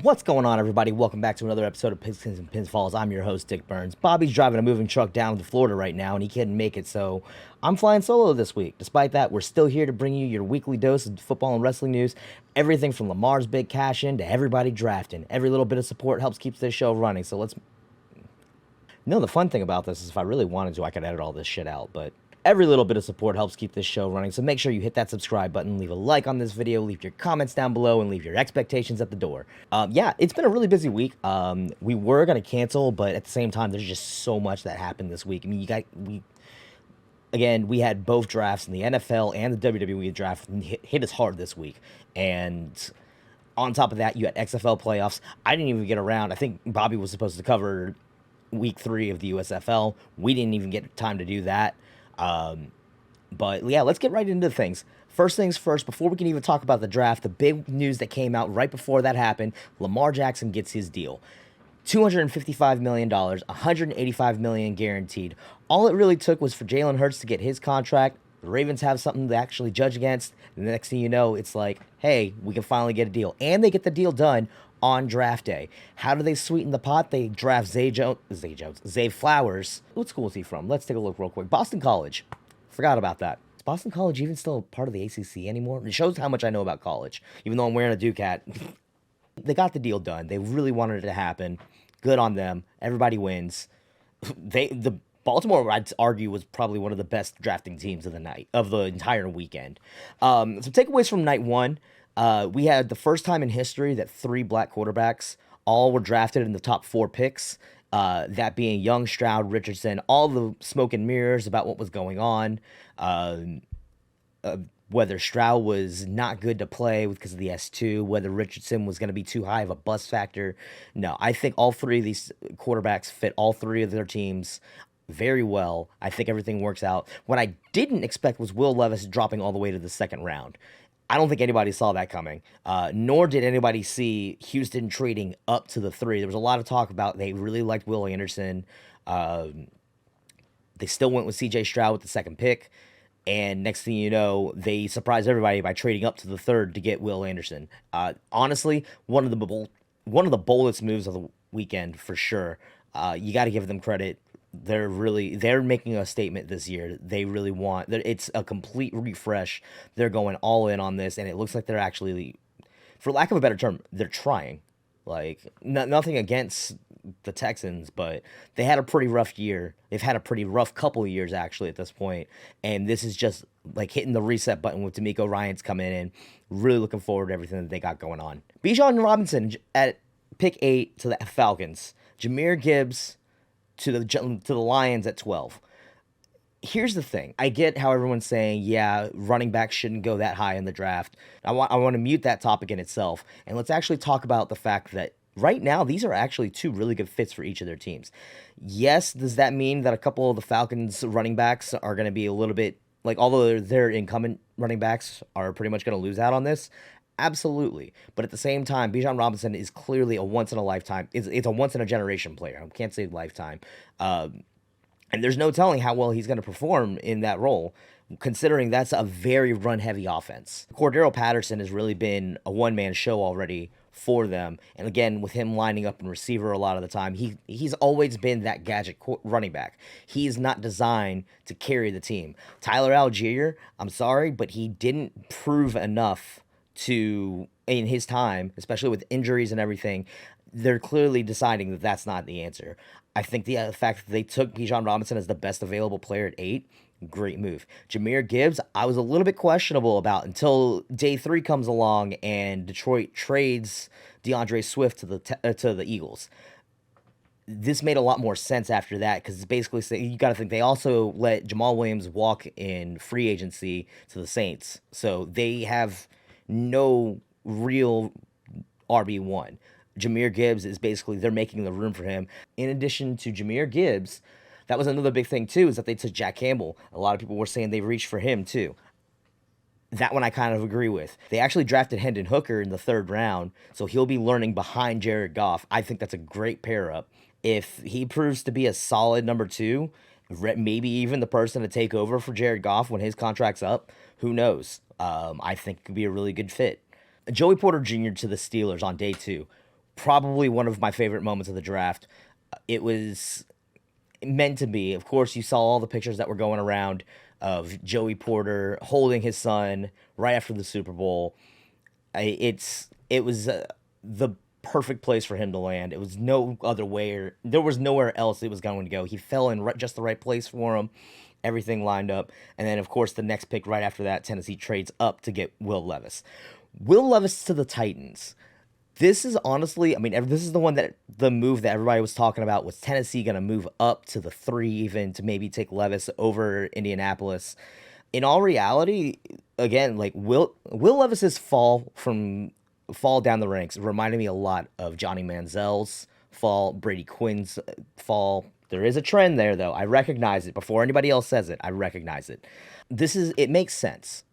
What's going on, everybody? Welcome back to another episode of Pigskins and Pinfalls. I'm your host, Dick Burns. Bobby's driving a moving truck down to Florida right now, and he couldn't make it, so I'm flying solo this week. Despite that, we're still here to bring you your weekly dose of football and wrestling news. Everything from Lamar's big cash-in to everybody drafting. Every little bit of support helps keep this show running, so let's... No, the fun thing about this is if I really wanted to, I could edit all this shit out, but... Every little bit of support helps keep this show running, so make sure you hit that subscribe button, leave a like on this video, leave your comments down below, and leave your expectations at the door. Yeah, it's been a really busy week. We were going to cancel, but at the same time, there's just so much that happened this week. I mean, we had both drafts in the NFL and the WWE draft hit us hard this week. And on top of that, you had XFL playoffs. I didn't even get around. I think Bobby was supposed to cover week 3 of the USFL. We didn't even get time to do that. But yeah, let's get right into things. First things first, before we can even talk about the draft, the big news that came out right before that happened, Lamar Jackson gets his deal. $255 million, $185 million guaranteed. All it really took was for Jalen Hurts to get his contract. The Ravens have something to actually judge against. And the next thing you know, it's like, hey, we can finally get a deal. And they get the deal done on draft day. How do they sweeten the pot? They draft Zay Flowers. What school is he from? Let's take a look real quick. Boston College. Forgot about that. Is Boston College even still part of the ACC anymore? It shows how much I know about college, even though I'm wearing a Duke hat. They got the deal done. They really wanted it to happen. Good on them. Everybody wins. The Baltimore, I'd argue, was probably one of the best drafting teams of the entire weekend. Some takeaways from night one. We had the first time in history that 3 black quarterbacks all were drafted in the top 4 picks. That being Young, Stroud, Richardson, all the smoke and mirrors about what was going on. Whether Stroud was not good to play because of the S2, whether Richardson was going to be too high of a bust factor. No, I think all 3 of these quarterbacks fit all 3 of their teams very well. I think everything works out. What I didn't expect was Will Levis dropping all the way to the 2nd round. I don't think anybody saw that coming, nor did anybody see Houston trading up to the 3. There was a lot of talk about they really liked Will Anderson. They still went with C.J. Stroud with the 2nd pick, and next thing you know, they surprised everybody by trading up to the 3rd to get Will Anderson. Honestly, one of the boldest moves of the weekend for sure. You got to give them credit. They're making a statement this year. They really want it's a complete refresh. They're going all in on this, and it looks like they're actually, for lack of a better term, they're trying. Like nothing against the Texans, but they had a pretty rough year. They've had a pretty rough couple of years actually at this point, and this is just like hitting the reset button with D'Amico Ryans coming in. Really looking forward to everything that they got going on. Bijan Robinson at pick 8 to the Falcons. Jahmyr Gibbs to the Lions at 12. Here's the thing. I get how everyone's saying, yeah, running backs shouldn't go that high in the draft. I want to mute that topic in itself, and let's actually talk about the fact that right now these are actually 2 really good fits for each of their teams. Yes, does that mean that a couple of the Falcons running backs are going to be a little bit, like, although their incumbent running backs are pretty much going to lose out on this? Absolutely. But at the same time, Bijan Robinson is clearly a once-in-a-lifetime. It's a once-in-a-generation player. I can't say lifetime. And there's no telling how well he's going to perform in that role, considering that's a very run-heavy offense. Cordero Patterson has really been a one-man show already for them. And again, with him lining up in receiver a lot of the time, he's always been that gadget running back. He's not designed to carry the team. Tyler Algier, I'm sorry, but he didn't prove enough in his time, especially with injuries and everything. They're clearly deciding that that's not the answer. I think the fact that they took Bijan Robinson as the best available player at 8, great move. Jahmyr Gibbs, I was a little bit questionable about until day 3 comes along and Detroit trades DeAndre Swift to the Eagles. This made a lot more sense after that because it's basically saying, you got to think they also let Jamal Williams walk in free agency to the Saints, so they have no real RB1. Jahmyr Gibbs is basically, they're making the room for him. In addition to Jahmyr Gibbs, that was another big thing too, is that they took Jack Campbell. A lot of people were saying they reached for him too. That one I kind of agree with. They actually drafted Hendon Hooker in the 3rd round, so he'll be learning behind Jared Goff. I think that's a great pair up. If he proves to be a solid number 2, maybe even the person to take over for Jared Goff when his contract's up, who knows? I think it could be a really good fit. Joey Porter Jr. to the Steelers on day 2. probably one of my favorite moments of the draft. It was meant to be. Of course, you saw all the pictures that were going around of Joey Porter holding his son right after the Super Bowl. It was the perfect place for him to land. It was no other way, or there was nowhere else it was going to go. He fell in just the right place for him. Everything lined up, and then of course the next pick right after that, Tennessee trades up to get Will Levis. Will Levis to the Titans. This is honestly, I mean, this is the move that everybody was talking about. Was Tennessee going to move up to the 3 even to maybe take Levis over Indianapolis? In all reality, again, like Will Levis's fall down the ranks reminded me a lot of Johnny Manziel's fall, Brady Quinn's fall. There is a trend there, though. I recognize it before anybody else says it. I recognize it. It makes sense.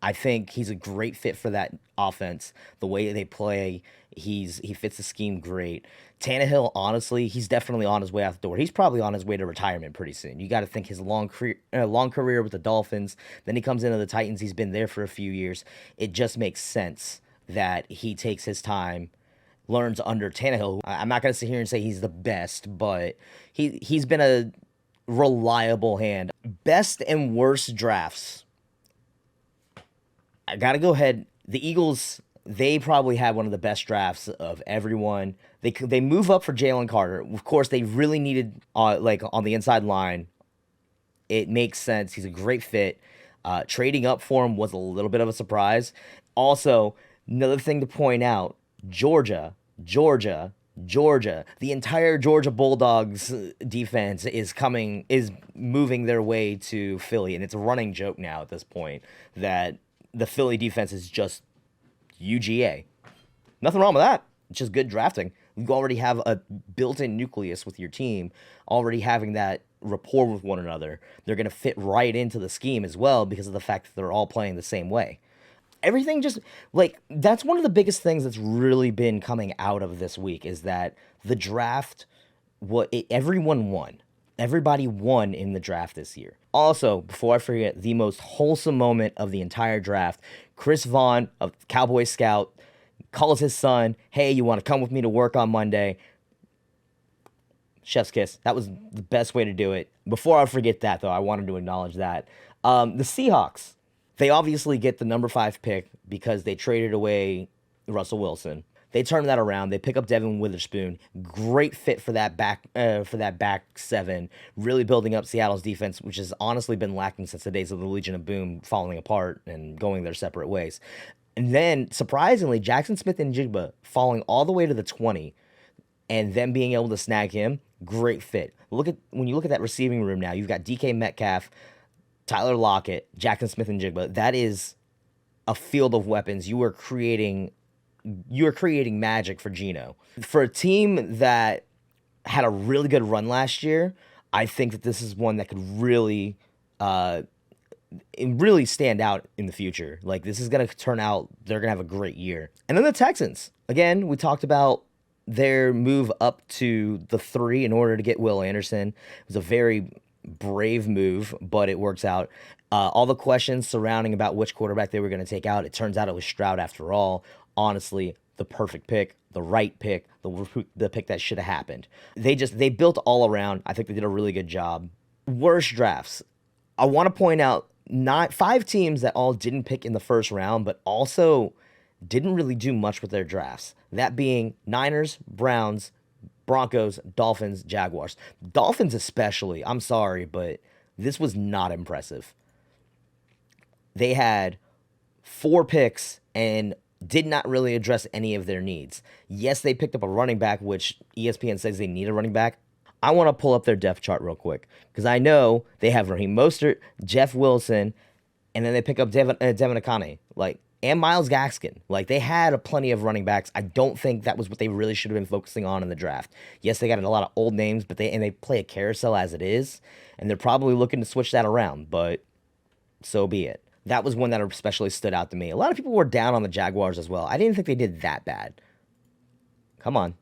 I think he's a great fit for that offense. The way they play, he fits the scheme great. Tannehill, honestly, he's definitely on his way out the door. He's probably on his way to retirement pretty soon. You got to think his long career with the Dolphins. Then he comes into the Titans. He's been there for a few years. It just makes sense that he takes his time, learns under Tannehill. I'm not going to sit here and say he's the best, but he's been a reliable hand. Best and worst drafts. I got to go ahead. The Eagles, they probably had one of the best drafts of everyone. They move up for Jalen Carter. Of course, they really needed, like, on the inside line. It makes sense. He's a great fit. Trading up for him was a little bit of a surprise. Also, another thing to point out, Georgia. The entire Georgia Bulldogs defense is moving their way to Philly, and it's a running joke now at this point that the Philly defense is just UGA. Nothing wrong with that. It's just good drafting. You already have a built-in nucleus with your team, already having that rapport with one another. They're going to fit right into the scheme as well because of the fact that they're all playing the same way. Everything just, like, that's one of the biggest things that's really been coming out of this week is that the draft, everyone won. Everybody won in the draft this year. Also, before I forget, the most wholesome moment of the entire draft, Chris Vaughn of Cowboy Scout calls his son, hey, you want to come with me to work on Monday? Chef's kiss. That was the best way to do it. Before I forget that, though, I wanted to acknowledge that. The Seahawks, they obviously get the number 5 pick because they traded away Russell Wilson. They turn that around. They pick up Devin Witherspoon. Great fit for that back 7. Really building up Seattle's defense, which has honestly been lacking since the days of the Legion of Boom falling apart and going their separate ways. And then, surprisingly, Jackson Smith-Njigba falling all the way to the 20 and then being able to snag him, great fit. When you look at that receiving room now, you've got DK Metcalf, Tyler Lockett, Jackson Smith-Njigba. That is a field of weapons. You are creating magic for Geno. For a team that had a really good run last year, I think that this is one that could really stand out in the future. Like, this is going to turn out, they're going to have a great year. And then the Texans. Again, we talked about their move up to the 3 in order to get Will Anderson. It was a very brave move, but it works out. All the questions surrounding about which quarterback they were going to take out, it turns out it was Stroud after all. Honestly, the perfect pick, the right pick, the pick that should have happened. They built all around. I think they did a really good job. Worst drafts. I want to point out 5 teams that all didn't pick in the first round, but also didn't really do much with their drafts. That being Niners, Browns, Broncos, Dolphins, Jaguars. Dolphins especially, I'm sorry, but this was not impressive. They had 4 picks and did not really address any of their needs. Yes, they picked up a running back, which ESPN says they need a running back. I want to pull up their depth chart real quick because I know they have Raheem Mostert, Jeff Wilson, and then they pick up Devin Akane, and Myles Gaskin. They had plenty of running backs. I don't think that was what they really should have been focusing on in the draft. Yes, they got a lot of old names, but they play a carousel as it is, and they're probably looking to switch that around, but so be it. That was one that especially stood out to me. A lot of people were down on the Jaguars as well. I didn't think they did that bad. Come on.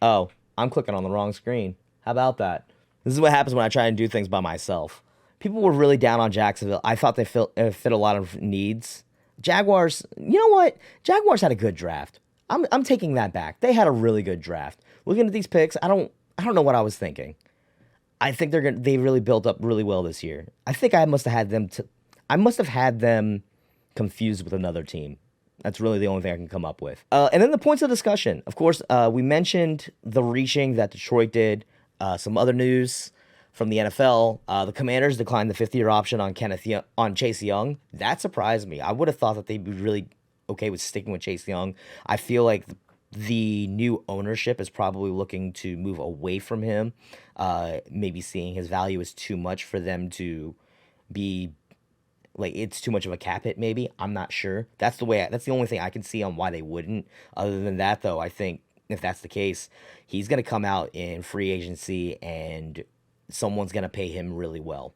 Oh, I'm clicking on the wrong screen. How about that? This is what happens when I try and do things by myself. People were really down on Jacksonville. I thought they fit a lot of needs. Jaguars, you know what? Jaguars had a good draft. I'm taking that back. They had a really good draft. Looking at these picks, I don't know what I was thinking. I think they really built up really well this year. I think I must have had them confused with another team. That's really the only thing I can come up with. And then the points of discussion. Of course, we mentioned the reaching that Detroit did. Some other news from the NFL. The Commanders declined the fifth-year option on Chase Young. That surprised me. I would have thought that they'd be really okay with sticking with Chase Young. I feel like the new ownership is probably looking to move away from him. Maybe seeing his value is too much for them to be like, it's too much of a cap hit. Maybe, I'm not sure. That's the only thing I can see on why they wouldn't. Other than that, though, I think if that's the case, he's going to come out in free agency and someone's going to pay him really well.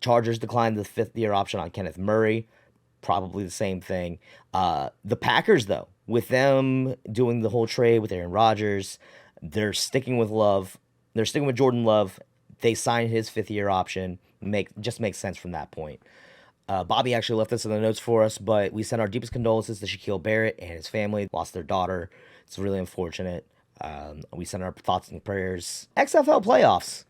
Chargers declined the fifth-year option on Kenneth Murray. Probably the same thing. The Packers, though, with them doing the whole trade with Aaron Rodgers, they're sticking with Love. They're sticking with Jordan Love. They signed his fifth-year option. Just makes sense from that point. Bobby actually left this in the notes for us, but we send our deepest condolences to Shaquille Barrett and his family. Lost their daughter. It's really unfortunate. We send our thoughts and prayers. XFL playoffs.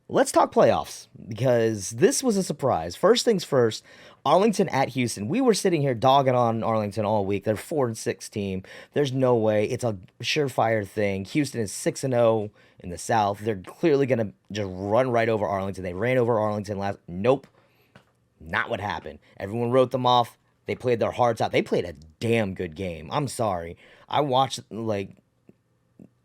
Let's talk playoffs, because this was a surprise. First things first, Arlington at Houston. We were sitting here dogging on Arlington all week. They're 4-6 team. There's no way. It's a surefire thing. Houston is 6-0 in the South. They're clearly going to just run right over Arlington. They ran over Arlington last. Nope. Not what happened. Everyone wrote them off. They played their hearts out. They played a damn good game. I'm sorry. I watched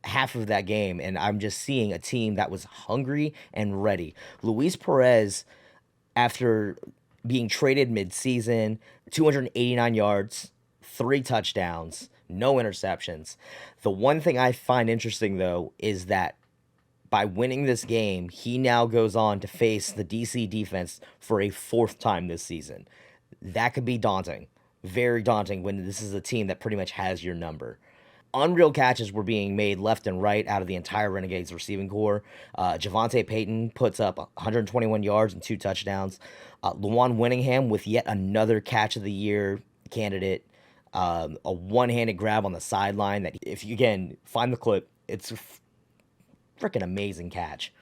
half of that game, and I'm just seeing a team that was hungry and ready. Luis Perez, after being traded mid-season, 289 yards, 3 touchdowns, no interceptions. The one thing I find interesting, though, is that by winning this game, he now goes on to face the DC defense for a 4th time this season. That could be daunting. Very daunting when this is a team that pretty much has your number. Unreal catches were being made left and right out of the entire Renegades receiving corps. Javonte Payton puts up 121 yards and 2 touchdowns. Luwan Winningham with yet another catch of the year candidate. A one-handed grab on the sideline that, if you, again, find the clip, it's a freaking amazing catch.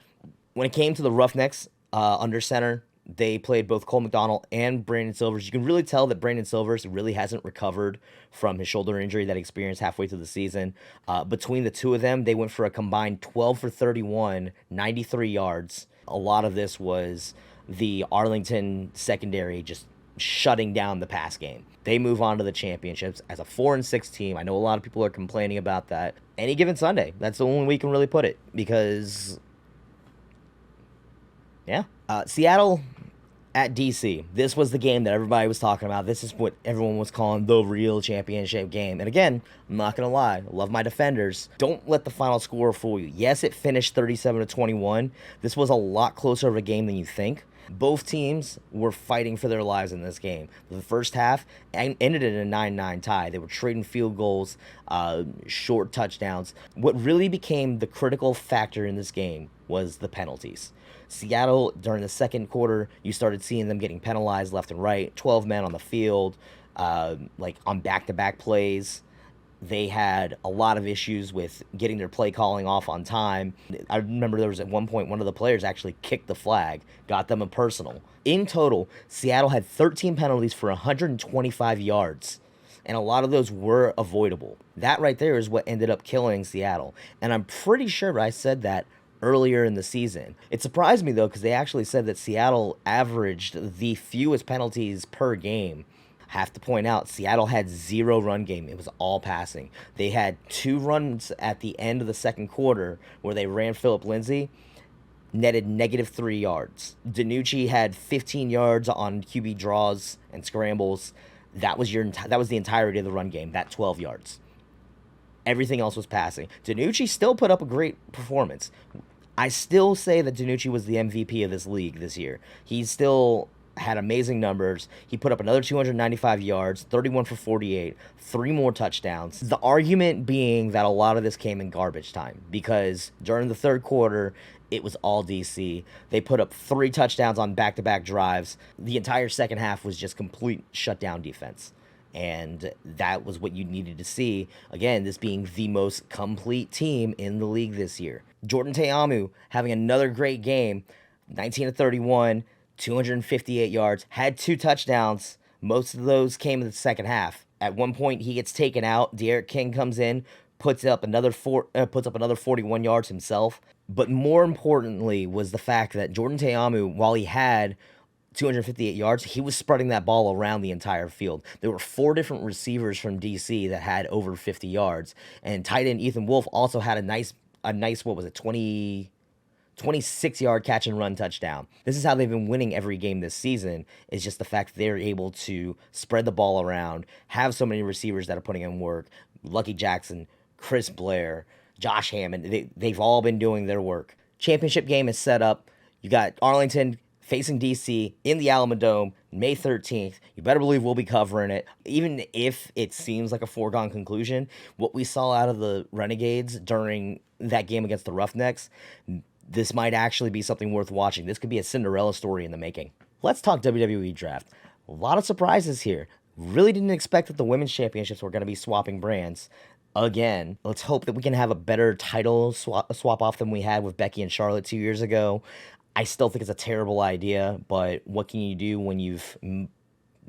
When it came to the Roughnecks under center, they played both Cole McDonald and Brandon Silvers. You can really tell that Brandon Silvers really hasn't recovered from his shoulder injury that he experienced halfway through the season. Between the two of them, they went for a combined 12 for 31, 93 yards. A lot of this was the Arlington secondary just shutting down the pass game. They move on to the championships as a 4-6 team. I know a lot of people are complaining about that. Any given Sunday, that's the only way we can really put it, because, yeah. Seattle at DC. This was the game that everybody was talking about. This is what everyone was calling the real championship game. And again, I'm not going to lie. I love my defenders. Don't let the final score fool you. Yes, it finished 37-21. This was a lot closer of a game than you think. Both teams were fighting for their lives in this game. The first half ended in a 9-9 tie. They were trading field goals, short touchdowns. What really became the critical factor in this game was the penalties. Seattle, during the second quarter, you started seeing them getting penalized left and right. 12 men on the field, on back-to-back plays. They had a lot of issues with getting their play calling off on time. I remember there was at one point one of the players actually kicked the flag, got them a personal. In total, Seattle had 13 penalties for 125 yards, and a lot of those were avoidable. That right there is what ended up killing Seattle, and I'm pretty sure I said that earlier in the season. It surprised me, though, because they actually said that Seattle averaged the fewest penalties per game. Have to point out, Seattle had 0 run game. It was all passing. They had 2 runs at the end of the second quarter where they ran Phillip Lindsay, netted -3 yards. DiNucci had 15 yards on QB draws and scrambles. That was the entirety of the run game, that 12 yards. Everything else was passing. DiNucci still put up a great performance. I still say that DiNucci was the MVP of this league this year. He's still had amazing numbers. He put up another 295 yards, 31 for 48, 3 more touchdowns. The argument being that a lot of this came in garbage time because during the third quarter, it was all DC. They put up 3 touchdowns on back-to-back drives. The entire second half was just complete shutdown defense. And that was what you needed to see. Again, this being the most complete team in the league this year. Jordan Te'amu having another great game, 19 to 31, 258 yards, had 2 touchdowns. Most of those came in the second half. At one point, he gets taken out. De'Aaron King comes in, puts up another 41 yards himself. But more importantly was the fact that Jordan Te'amu, while he had 258 yards, he was spreading that ball around the entire field. There were 4 different receivers from DC that had over 50 yards. And tight end Ethan Wolf also had a nice, what was it, 26-yard catch and run touchdown. This is how they've been winning every game this season, is just the fact that they're able to spread the ball around, have so many receivers that are putting in work. Lucky Jackson, Chris Blair, Josh Hammond, they've all been doing their work. Championship game is set up. You got Arlington facing DC in the Alamodome, May 13th. You better believe we'll be covering it. Even if it seems like a foregone conclusion, what we saw out of the Renegades during that game against the Roughnecks, this might actually be something worth watching. This could be a Cinderella story in the making. Let's talk WWE Draft. A lot of surprises here. Really didn't expect that the Women's Championships were going to be swapping brands. Again, let's hope that we can have a better title swap off than we had with Becky and Charlotte 2 years ago. I still think it's a terrible idea, but what can you do when you've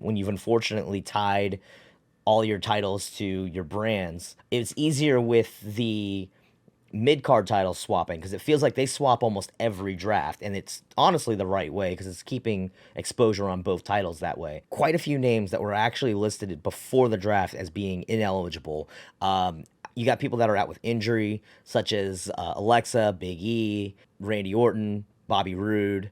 unfortunately tied all your titles to your brands? It's easier with the mid-card title swapping because it feels like they swap almost every draft, and it's honestly the right way because it's keeping exposure on both titles that way. Quite a few names that were actually listed before the draft as being ineligible. You got people that are out with injury, such as Alexa, Big E, Randy Orton, Bobby Roode,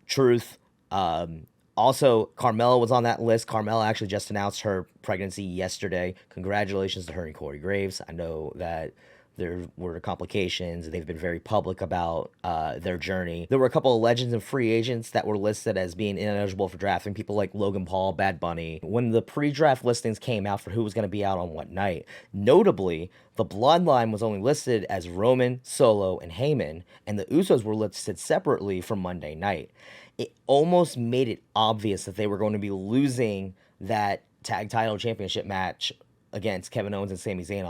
Truth. Also, Carmella was on that list. Carmella actually just announced her pregnancy yesterday. Congratulations to her and Corey Graves. I know that there were complications. They've been very public about their journey. There were a couple of legends and free agents that were listed as being ineligible for drafting, people like Logan Paul, Bad Bunny. When the pre-draft listings came out for who was going to be out on what night, notably, the Bloodline was only listed as Roman, Solo, and Heyman, and the Usos were listed separately for Monday night. It almost made it obvious that they were going to be losing that tag title championship match against Kevin Owens and Sami Zayn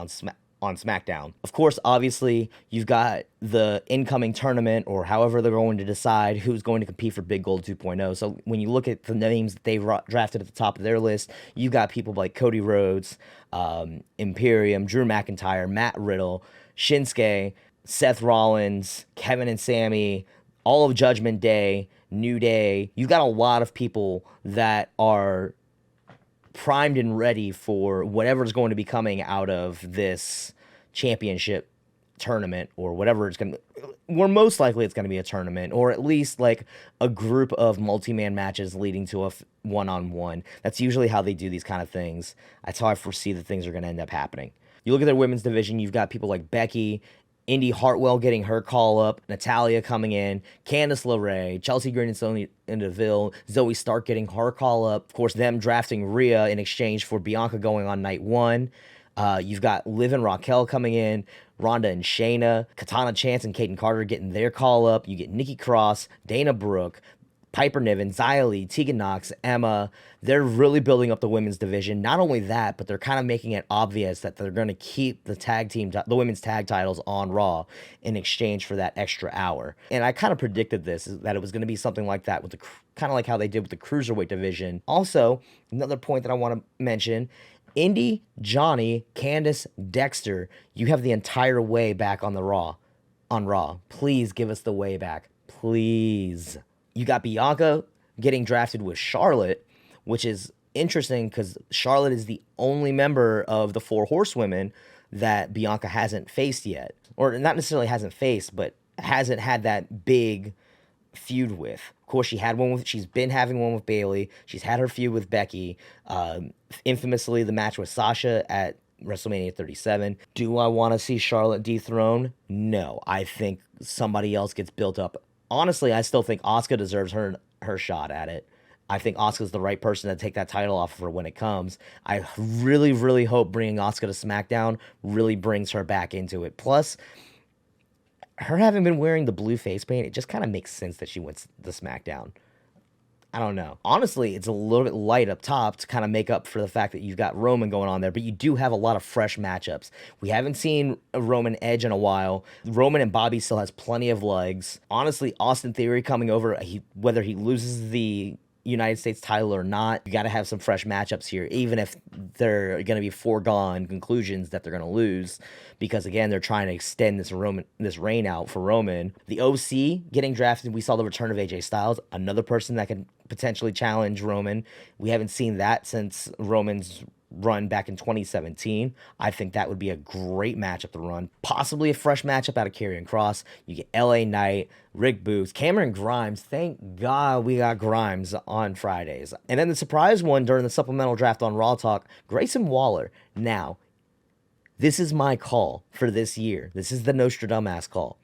on SmackDown. Of course, obviously, you've got the incoming tournament, or however they're going to decide who's going to compete for Big Gold 2.0. So when you look at the names that they've drafted at the top of their list, you've got people like Cody Rhodes, Imperium, Drew McIntyre, Matt Riddle, Shinsuke, Seth Rollins, Kevin and Sammy, all of Judgment Day, New Day. You've got a lot of people that are primed and ready for whatever's going to be coming out of this championship tournament, or whatever it's going to, or most likely it's going to be a tournament, or at least like a group of multi-man matches leading to a one-on-one. That's usually how they do these kind of things. That's how I foresee that things are going to end up happening. You look at their women's division, you've got people like Becky, Indy Hartwell getting her call up, Natalya coming in, Candice LeRae, Chelsea Green and Sonya Deville, Zoe Stark getting her call up. Of course, them drafting Rhea in exchange for Bianca going on night one. You've got Liv and Raquel coming in, Ronda and Shayna, Katana Chance and Kaden Carter getting their call up. You get Nikki Cross, Dana Brooke, Piper Niven, Xia Li, Tegan Nox, Emma. They're really building up the women's division. Not only that, but they're kind of making it obvious that they're going to keep the women's tag titles on Raw in exchange for that extra hour. And I kind of predicted this, that it was going to be something like that, with kind of like how they did with the cruiserweight division. Also, another point that I want to mention, Indy, Johnny, Candice, Dexter, you have the entire way back on Raw. Please give us the way back. Please. You got Bianca getting drafted with Charlotte, which is interesting because Charlotte is the only member of the 4 horsewomen that Bianca hasn't faced yet. Or not necessarily hasn't faced, but hasn't had that big feud with. Of course, she's been having one with Bayley. She's had her feud with Becky. Infamously, the match with Sasha at WrestleMania 37. Do I want to see Charlotte dethroned? No. I think somebody else gets built up. Honestly, I still think Asuka deserves her shot at it. I think Asuka's the right person to take that title off of her when it comes. I really, really hope bringing Asuka to SmackDown really brings her back into it. Plus, her having been wearing the blue face paint, it just kind of makes sense that she went to SmackDown. I don't know. Honestly, it's a little bit light up top to kind of make up for the fact that you've got Roman going on there, but you do have a lot of fresh matchups. We haven't seen a Roman Edge in a while. Roman and Bobby still has plenty of legs. Honestly, Austin Theory coming over, whether he loses the United States title or not, you got to have some fresh matchups here, even if they're going to be foregone conclusions that they're going to lose, because again, they're trying to extend this reign out for Roman. The OC getting drafted, we saw the return of AJ Styles, another person that could potentially challenge Roman. We haven't seen that since Roman's run back in 2017. I think that would be a great matchup to run. Possibly a fresh matchup out of Karrion Kross. You get LA Knight, Rick Boogs, Cameron Grimes. Thank God we got Grimes on Fridays. And then the surprise one during the supplemental draft on Raw Talk, Grayson Waller. Now, this is my call for this year. This is the Nostradamus call.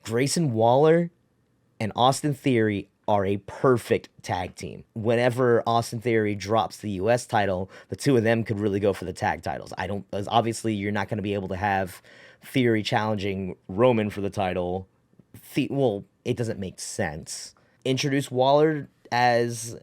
Grayson Waller and Austin Theory are a perfect tag team. Whenever Austin Theory drops the US title, the two of them could really go for the tag titles. Obviously you're not going to be able to have Theory challenging Roman for the title. Well, it doesn't make sense. Introduce Waller as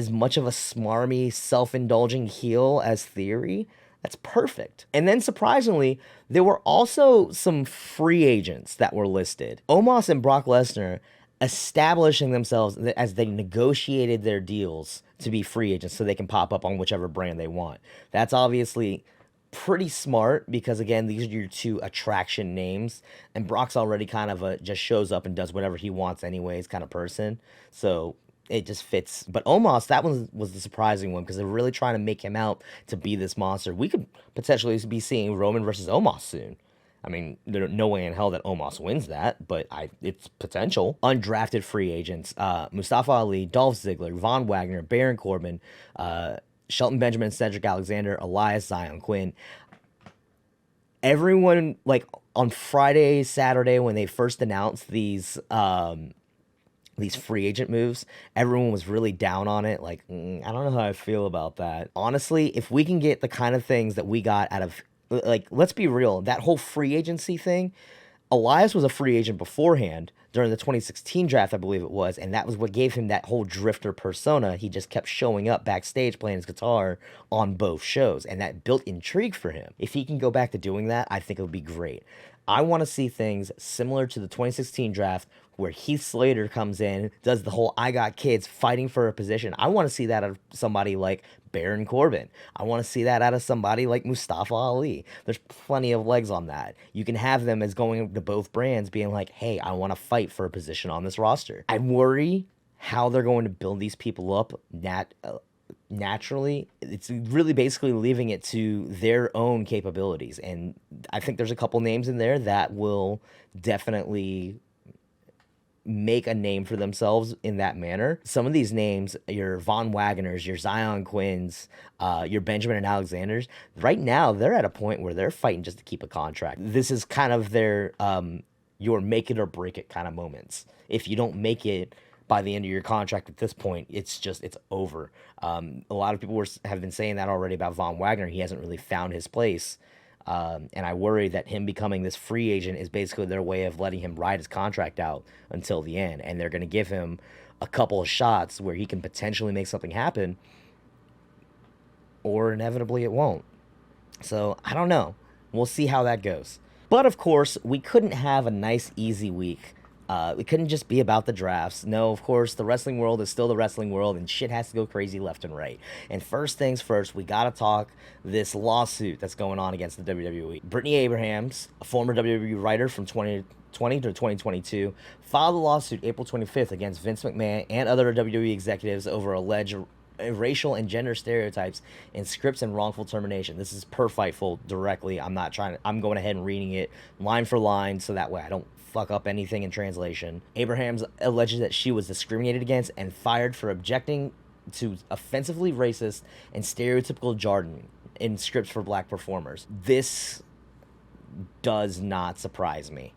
much of a smarmy, self-indulging heel as Theory. That's perfect. And then surprisingly, there were also some free agents that were listed. Omos and Brock Lesnar establishing themselves as they negotiated their deals to be free agents so they can pop up on whichever brand they want. That's obviously pretty smart because, again, these are your two attraction names, and Brock's already kind of just shows up and does whatever he wants anyways kind of person. So it just fits. But Omos, that one was the surprising one because they're really trying to make him out to be this monster. We could potentially be seeing Roman versus Omos soon. I mean, there's no way in hell that Omos wins that, but it's potential. Undrafted free agents, Mustafa Ali, Dolph Ziggler, Von Wagner, Baron Corbin, Shelton Benjamin, Cedric Alexander, Elias, Zion Quinn. Everyone, like, on Friday, Saturday, when they first announced these free agent moves, everyone was really down on it. Like, I don't know how I feel about that. Honestly, if we can get the kind of things that we got out of, like, let's be real, that whole free agency thing, Elias was a free agent beforehand during the 2016 draft, I believe it was, and that was what gave him that whole drifter persona. He just kept showing up backstage playing his guitar on both shows, and that built intrigue for him. If he can go back to doing that, I think it would be great. I want to see things similar to the 2016 draft where Heath Slater comes in, does the whole I got kids fighting for a position. I want to see that out of somebody like Baron Corbin. I want to see that out of somebody like Mustafa Ali. There's plenty of legs on that. You can have them as going to both brands being like, hey, I want to fight for a position on this roster. I worry how they're going to build these people up naturally. It's really basically leaving it to their own capabilities. And I think there's a couple names in there that will definitely make a name for themselves in that manner. Some of these names, your Von Wagners, your Zion Quinns, your Benjamin and Alexanders, right now they're at a point where they're fighting just to keep a contract. This is kind of their your make it or break it kind of moments. If you don't make it by the end of your contract at this point, it's over. A lot of people have been saying that already about Von Wagner. He hasn't really found his place. And I worry that him becoming this free agent is basically their way of letting him ride his contract out until the end. And they're going to give him a couple of shots where he can potentially make something happen, or inevitably it won't. So I don't know. We'll see how that goes. But of course, we couldn't have a nice, easy week. It couldn't just be about the drafts. No, of course, the wrestling world is still the wrestling world, and shit has to go crazy left and right. And first things first, we got to talk this lawsuit that's going on against the WWE. Brittany Abrahams, a former WWE writer from 2020 to 2022, filed a lawsuit April 25th against Vince McMahon and other WWE executives over alleged racial and gender stereotypes in scripts and wrongful termination. This is per Fightful directly. I'm going ahead and reading it line for line so that way I don't fuck up anything in translation. Abrahams alleges that she was discriminated against and fired for objecting to offensively racist and stereotypical jargon in scripts for black performers. This does not surprise me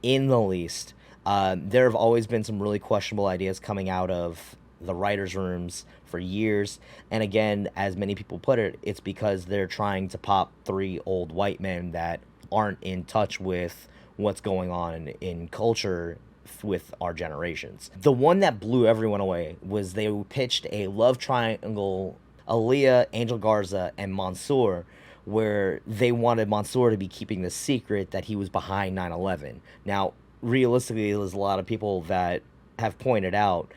in the least. There have always been some really questionable ideas coming out of the writers' rooms for years. And again, as many people put it, it's because they're trying to pop 3 old white men that aren't in touch with what's going on in culture with our generations. The one that blew everyone away was they pitched a love triangle: Aaliyah, Angel Garza, and Mansoor, where they wanted Mansoor to be keeping the secret that he was behind 9/11. Now, realistically, there's a lot of people that have pointed out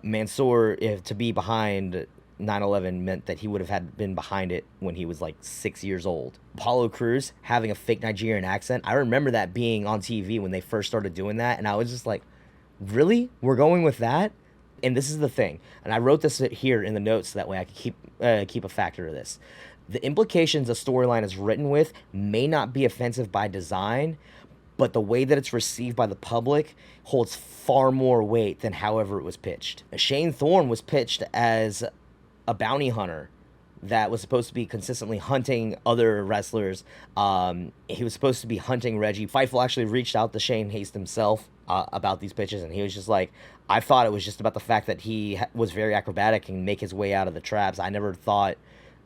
Mansoor, if to be behind 9/11 meant that he would have had been behind it when he was like 6 years old. Apollo Crews having a fake Nigerian accent, I remember that being on TV when they first started doing that, and I was just like, really? We're going with that? And this is the thing, and I wrote this here in the notes so that way I could keep a factor of this. The implications a storyline is written with may not be offensive by design, but the way that it's received by the public holds far more weight than however it was pitched. Shane Thorne was pitched as a bounty hunter that was supposed to be consistently hunting other wrestlers. He was supposed to be hunting Reggie. Fightful actually reached out to Shane Haste himself about these pitches, and he was just like, I thought it was just about the fact that he was very acrobatic and make his way out of the traps. I never thought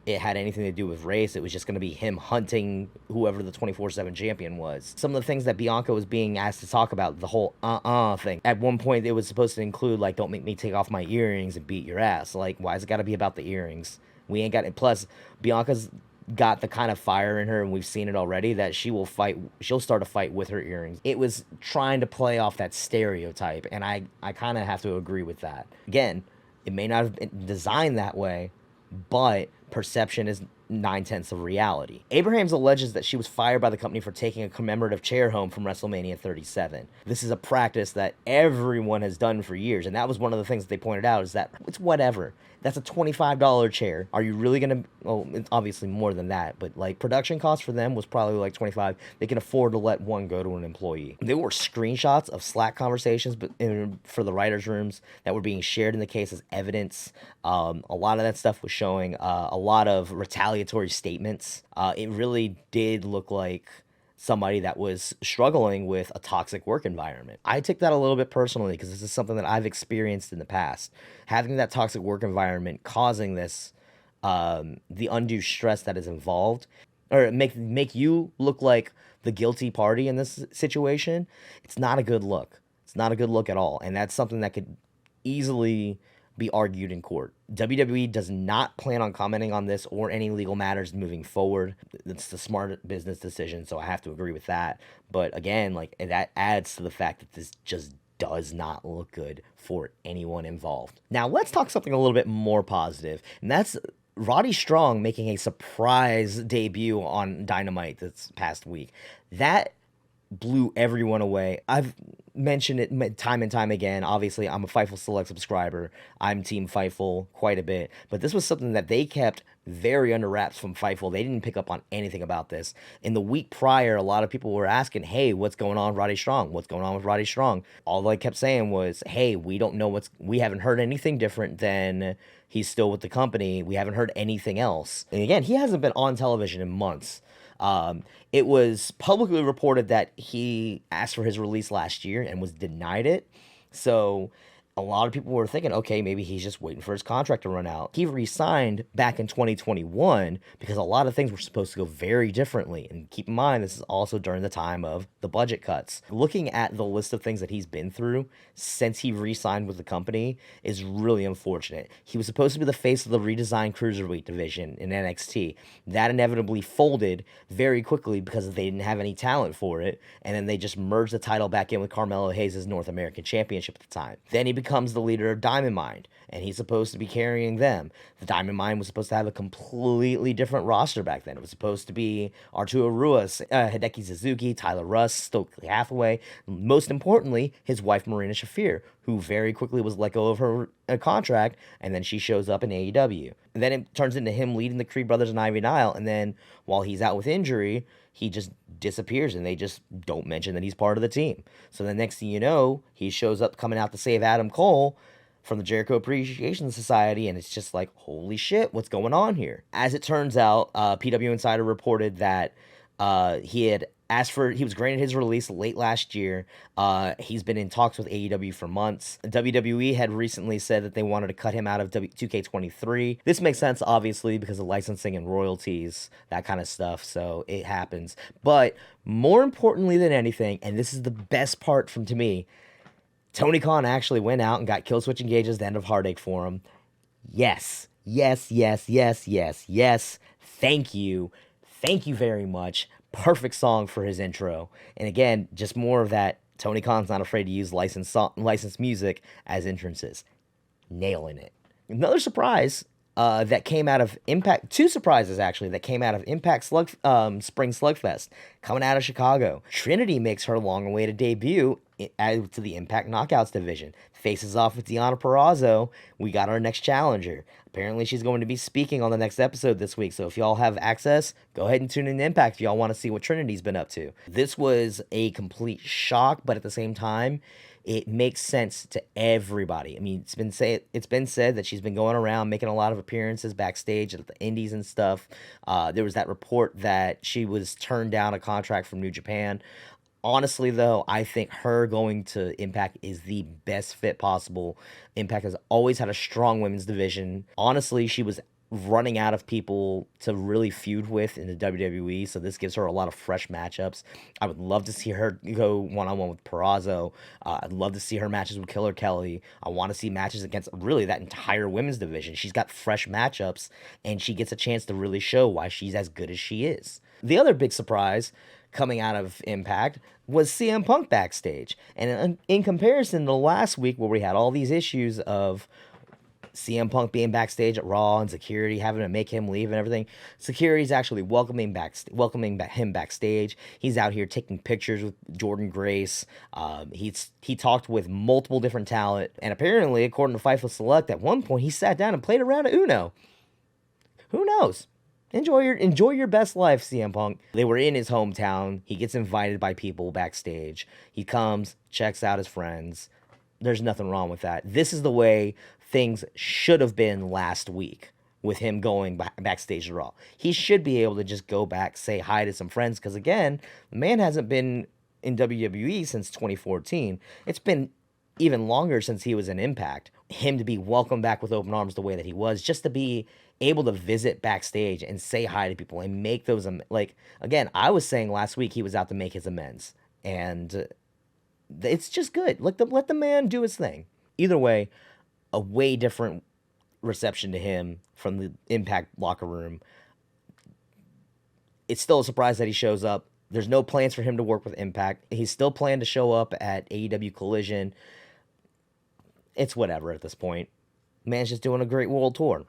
it had anything to do with race. It was just going to be him hunting whoever the 24/7 champion was. Some of the things that Bianca was being asked to talk about, the whole thing. At one point, it was supposed to include, like, don't make me take off my earrings and beat your ass. Like, why has it got to be about the earrings? We ain't got it. Plus, Bianca's got the kind of fire in her, and we've seen it already, that she'll start a fight with her earrings. It was trying to play off that stereotype, and I kind of have to agree with that. Again, it may not have been designed that way, but perception is 9/10 of reality. Abrahams alleges that she was fired by the company for taking a commemorative chair home from WrestleMania 37. This is a practice that everyone has done for years, and that was one of the things that they pointed out, is that it's whatever. That's a $25 chair. Are you really going to... Well, it's obviously more than that, but like production cost for them was probably like 25. They can afford to let one go to an employee. There were screenshots of Slack conversations for the writers' rooms that were being shared in the case as evidence. A lot of that stuff was showing a lot of retaliatory statements. It really did look like somebody that was struggling with a toxic work environment. I took that a little bit personally because this is something that I've experienced in the past. Having that toxic work environment causing this, the undue stress that is involved, or make you look like the guilty party in this situation, it's not a good look. It's not a good look at all. And that's something that could easily be argued in court. WWE does not plan on commenting on this or any legal matters moving forward. It's the smart business decision, so I have to agree with that. But again, like, that adds to the fact that this just does not look good for anyone involved. Now, let's talk something a little bit more positive, and that's Roddy Strong making a surprise debut on Dynamite this past week. That blew everyone away. I've mentioned it time and time again. Obviously, I'm a Fightful Select subscriber. I'm Team Fightful quite a bit. But this was something that they kept very under wraps from Fightful. They didn't pick up on anything about this. In the week prior, a lot of people were asking, hey, what's going on with Roddy Strong? What's going on with Roddy Strong? All they kept saying was, hey, we don't know we haven't heard anything different than he's still with the company. We haven't heard anything else. And again, he hasn't been on television in months. It was publicly reported that he asked for his release last year and was denied it. So a lot of people were thinking, okay, maybe he's just waiting for his contract to run out. He re-signed back in 2021 because a lot of things were supposed to go very differently. And keep in mind, this is also during the time of the budget cuts. Looking at the list of things that he's been through since he re-signed with the company is really unfortunate. He was supposed to be the face of the redesigned Cruiserweight division in NXT. That inevitably folded very quickly because they didn't have any talent for it. And then they just merged the title back in with Carmelo Hayes' North American Championship at the time. Then he becomes the leader of Diamond Mine, and he's supposed to be carrying them. The Diamond Mine was supposed to have a completely different roster back then. It was supposed to be Arturo Ruas, Hideki Suzuki, Tyler Russ, Stokely Hathaway, most importantly, his wife Marina Shafir, who very quickly was let go of her contract, and then she shows up in AEW. And then it turns into him leading the Creed Brothers and Ivy Nile, and then while he's out with injury, he just disappears, and they just don't mention that he's part of the team. So the next thing you know, he shows up coming out to save Adam Cole from the Jericho Appreciation Society, and it's just like, holy shit, what's going on here? As it turns out, PW Insider reported that he had He was granted his release late last year. He's been in talks with AEW for months. WWE had recently said that they wanted to cut him out of 2K23. This makes sense, obviously, because of licensing and royalties, that kind of stuff. So it happens. But more importantly than anything, and this is the best part to me, Tony Khan actually went out and got Killswitch Engage's The End of Heartache for him. Yes, yes, yes, yes, yes, yes. Thank you. Thank you very much. Perfect song for his intro. And again, just more of that. Tony Khan's not afraid to use licensed music as entrances. Nailing it. Another surprise that came out of Impact, two surprises actually that came out of Impact Spring Slugfest coming out of Chicago. Trinity makes her long-awaited debut added to the Impact Knockouts division. Faces off with Deonna Purrazzo. We got our next challenger. Apparently, she's going to be speaking on the next episode this week. So if y'all have access, go ahead and tune in to Impact if y'all want to see what Trinity's been up to. This was a complete shock, but at the same time, it makes sense to everybody. I mean, it's been said that she's been going around making a lot of appearances backstage at the indies and stuff. There was that report that she was turned down a contract from New Japan. Honestly, though, I think her going to Impact is the best fit possible. Impact has always had a strong women's division. Honestly, she was running out of people to really feud with in the WWE, so this gives her a lot of fresh matchups. I would love to see her go one-on-one with Purrazzo. I'd love to see her matches with Killer Kelly. I want to see matches against really that entire women's division. She's got fresh matchups, and she gets a chance to really show why she's as good as she is. The other big surprise coming out of Impact was CM Punk backstage. And in comparison to last week where we had all these issues of CM Punk being backstage at Raw and security having to make him leave and everything, security's actually welcoming him backstage. He's out here taking pictures with Jordan Grace. He talked with multiple different talent, and apparently, according to Fightful Select, at one point he sat down and played a round of Uno. Who knows? Enjoy your best life, CM Punk. They were in his hometown. He gets invited by people backstage. He comes, checks out his friends. There's nothing wrong with that. This is the way things should have been last week with him going backstage to Raw. He should be able to just go back, say hi to some friends, because again, the man hasn't been in WWE since 2014. It's been even longer since he was in Impact. Him to be welcomed back with open arms the way that he was, just to be able to visit backstage and say hi to people and make those, like, again, I was saying last week he was out to make his amends, and it's just good. Let the man do his thing. Either way, a way different reception to him from the Impact locker room. It's still a surprise that he shows up. There's no plans for him to work with Impact. He's still planning to show up at AEW Collision. It's whatever at this point. Man's just doing a great world tour.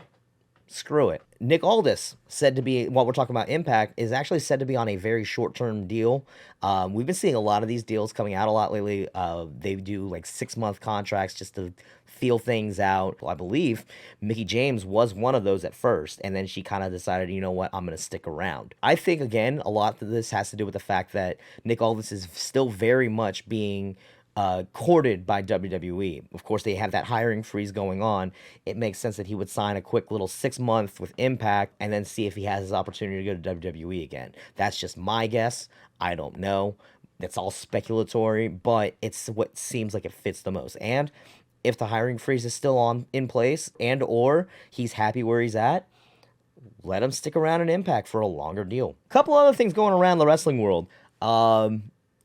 Screw it. Nick Aldis, said to be, while we're talking about Impact, is actually said to be on a very short-term deal. We've been seeing a lot of these deals coming out a lot lately. They do like 6-month contracts just to feel things out. I believe Mickie James was one of those at first, and then she kind of decided, you know what, I'm going to stick around. I think, again, a lot of this has to do with the fact that Nick Aldis is still very much being courted by WWE. Of course, they have that hiring freeze going on. It makes sense that he would sign a quick little 6-month with Impact and then see if he has his opportunity to go to WWE again. That's just my guess. I don't know. It's all speculatory, but it's what seems like it fits the most. And if the hiring freeze is still in place and or he's happy where he's at, let him stick around in Impact for a longer deal. A couple other things going around the wrestling world.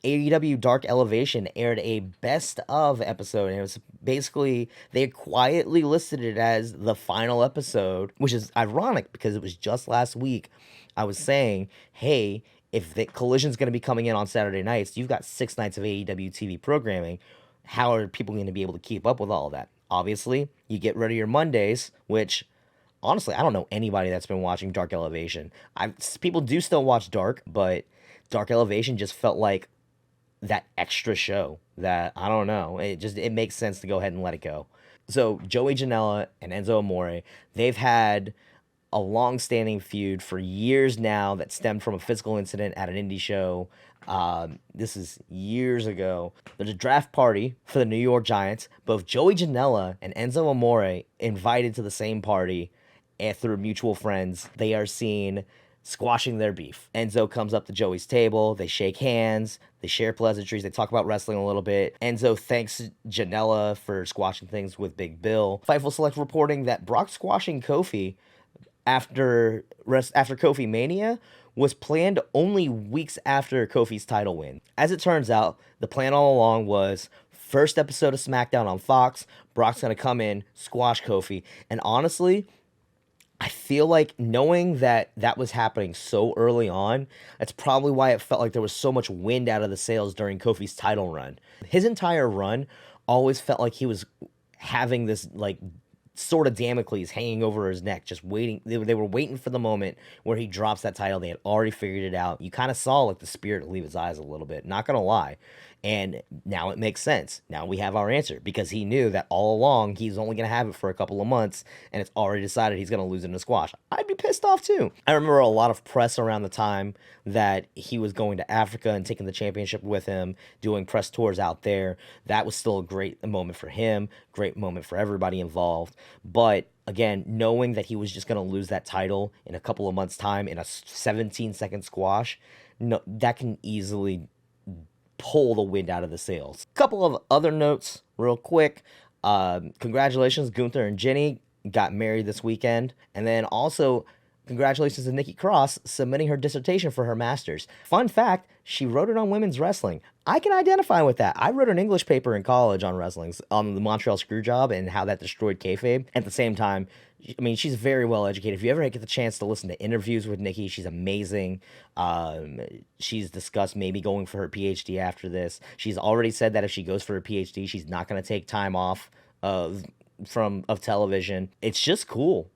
AEW Dark Elevation aired a best of episode, and it was basically, they quietly listed it as the final episode, which is ironic because it was just last week I was saying, hey, if the Collision's going to be coming in on Saturday nights, you've got 6 nights of AEW TV programming. How are people going to be able to keep up with all of that? Obviously, you get rid of your Mondays, which, honestly, I don't know anybody that's been watching Dark Elevation. People do still watch Dark, but Dark Elevation just felt like that extra show that, I don't know, it makes sense to go ahead and let it go. So Joey Janela and Enzo Amore, they've had a long-standing feud for years now that stemmed from a physical incident at an indie show. This is years ago. There's a draft party for the New York Giants. Both Joey Janela and Enzo Amore invited to the same party, and through mutual friends, they are seen squashing their beef. Enzo comes up to Joey's table. They shake hands. They share pleasantries. They talk about wrestling a little bit. Enzo thanks Janela for squashing things with Big Bill. Fightful Select reporting that Brock squashing Kofi after Kofi Mania was planned only weeks after Kofi's title win. As it turns out, the plan all along was first episode of SmackDown on Fox, Brock's going to come in, squash Kofi. And honestly, I feel like knowing that that was happening so early on, that's probably why it felt like there was so much wind out of the sails during Kofi's title run. His entire run always felt like he was having this like sort of Damocles hanging over his neck, just waiting. They were waiting for the moment where he drops that title. They had already figured it out. You kind of saw like the spirit leave his eyes a little bit, not gonna lie. And now it makes sense. Now we have our answer because he knew that all along he's only going to have it for a couple of months and it's already decided he's going to lose it in a squash. I'd be pissed off too. I remember a lot of press around the time that he was going to Africa and taking the championship with him, doing press tours out there. That was still a great moment for him, great moment for everybody involved. But again, knowing that he was just going to lose that title in a couple of months' time in a 17-second squash, no, that can easily pull the wind out of the sails. Couple of other notes real quick. Congratulations, Gunther and Jenny got married this weekend. And then also, congratulations to Nikki Cross submitting her dissertation for her master's. Fun fact, she wrote it on women's wrestling. I can identify with that. I wrote an English paper in college on wrestling, on the Montreal Screwjob and how that destroyed kayfabe. At the same time, I mean, she's very well educated. If you ever get the chance to listen to interviews with Nikki, she's amazing. She's discussed maybe going for her PhD after this. She's already said that if she goes for her PhD, she's not going to take time off of television. It's just cool.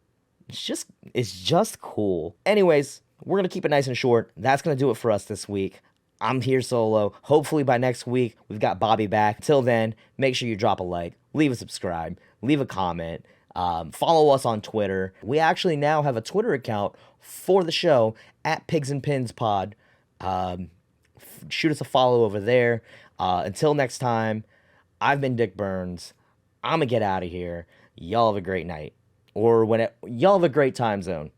It's just cool. Anyways, we're going to keep it nice and short. That's going to do it for us this week. I'm here solo. Hopefully by next week, we've got Bobby back. Till then, make sure you drop a like, leave a subscribe, leave a comment. Follow us on Twitter. We actually now have a Twitter account for the show at Pigs and Pins Pod. Shoot us a follow over there. Until next time, I've been Dick Burns. I'm going to get out of here. Y'all have a great night. Or y'all have a great time zone.